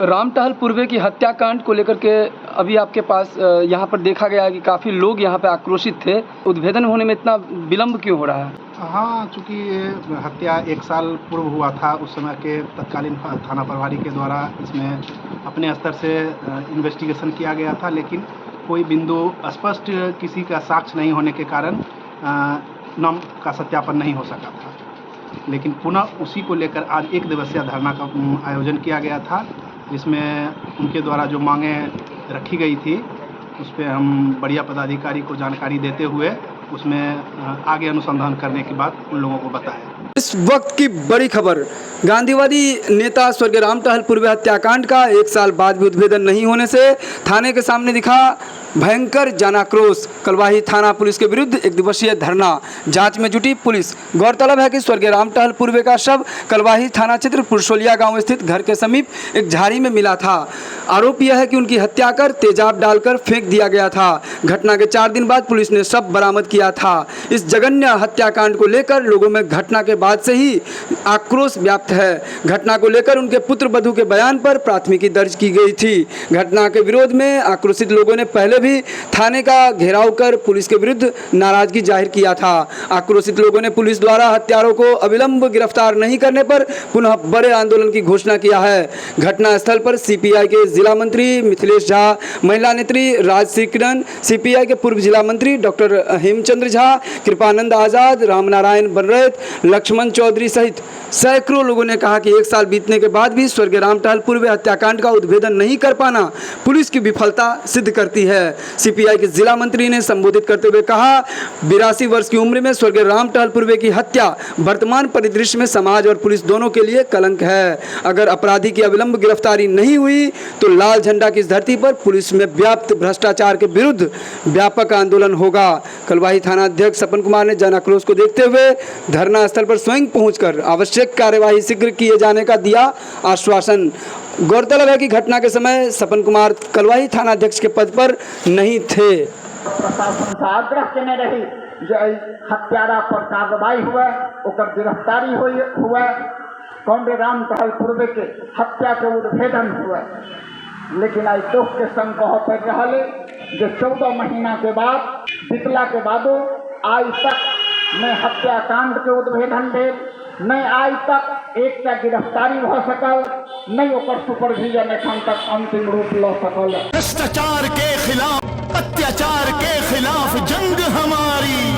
रामटहल पूर्वे की हत्याकांड को लेकर के अभी आपके पास यहाँ पर देखा गया है कि काफ़ी लोग यहाँ पे आक्रोशित थे। उद्भेदन होने में इतना विलम्ब क्यों हो रहा है? हाँ, चूँकि ये हत्या 1 साल पूर्व हुआ था, उस समय के तत्कालीन थाना प्रभारी के द्वारा इसमें अपने स्तर से इन्वेस्टिगेशन किया गया था, लेकिन कोई बिंदु स्पष्ट किसी का साक्ष्य नहीं होने के कारण नाम का सत्यापन नहीं हो सका था। लेकिन पुनः उसी को लेकर आज 1 दिवसीय धरना का आयोजन किया गया था, जिसमें उनके द्वारा जो मांगें रखी गई थी उस पर हम बढ़िया पदाधिकारी को जानकारी देते हुए उसमें आगे अनुसंधान करने की बात उन लोगों को बताया। इस वक्त की बड़ी खबर, गांधीवादी नेता स्वर्गीय रामटहल पूर्वे हत्याकांड का 1 साल बाद भी उद्भेदन नहीं होने से थाने के सामने दिखा भयंकर जनाक्रोश। कलवाही थाना पुलिस के विरुद्ध 1 दिवसीय धरना, जांच में जुटी पुलिस। गौरतलब है कि स्वर्गीय रामटहल पूर्वे का शव कलवाही थाना क्षेत्र पुरसोलिया गांव स्थित घर के समीप एक झाड़ी में मिला था। आरोप यह है कि उनकी हत्या कर तेजाब डालकर फेंक दिया गया था। घटना के 4 दिन बाद पुलिस ने शव बरामद किया था। इस जघन्य हत्याकांड को लेकर लोगों में घटना के बाद से ही आक्रोश व्याप्त है। घटना को लेकर उनके पुत्र वधू के बयान पर प्राथमिकी दर्ज की गई थी। घटना के विरोध में आक्रोशित लोगों ने पहले भी थाने का घेराव कर पुलिस के विरुद्ध नाराजगी जाहिर किया था। आक्रोशित लोगों ने पुलिस द्वारा हत्यारों को अविलंब गिरफ्तार नहीं करने पर पुनः बड़े आंदोलन की घोषणा किया है। घटना स्थल पर सीपीआई के जिला मंत्री मिथिलेश झा, महिला नेत्री राजश्री किरण, सीपीआई के पूर्व जिला मंत्री डॉक्टर हेमचंद्र झा, कृपानंद आजाद, रामनारायण बनरैत, लक्ष्मण चौधरी सहित सैकड़ों लोगों ने कहा कि 1 साल बीतने के बाद भी स्वर्गीय रामटहल पूर्वे हत्याकांड का उद्भेदन नहीं कर पाना पुलिस की विफलता सिद्ध करती है। सीपीआई के जिला मंत्री ने संबोधित करते हुए कहा, 82 वर्ष की उम्र में स्वर्गीय रामटहल पूर्वे की हत्या वर्तमान परिदृश्य में समाज और पुलिस दोनों के लिए कलंक है। अगर अपराधी की अविलंब गिरफ्तारी नहीं हुई तो लाल झंडा की इस धरती पर पुलिस में व्याप्त भ्रष्टाचार के विरुद्ध व्यापक आंदोलन होगा। कलवाही थाना अध्यक्ष सपन कुमार ने जन आक्रोश को देखते हुए धरना स्थल पर स्वयं पहुंचकर आवश्यक कार्यवाही शीघ्र किए जाने का दिया आश्वासन। गौरतलब है कि घटना के समय सपन कुमार कलवाही थाना अध्यक्ष के पद पर नहीं थे। प्रशासन से आग्रह करने रही जो हत्यारा पर कार्रवाई हुआ, ओकर गिरफ्तारी हुआ, कौंडे रामटहल पूर्वे के हत्या के उद्भेदन हुआ। लेकिन आज दुख के संग कह पड़ रहा है जो 14 महीना के बाद बीतला के बादो आज तक न हत्याकांड के उद्भेदन भेल, न आज तक एक गिरफ्तारी हो सकल, न ओकर सुपरविजन एखन तक अंतिम रूप ल सकल। भ्रष्टाचार के खिलाफ, अत्याचार के खिलाफ जंग हमारी।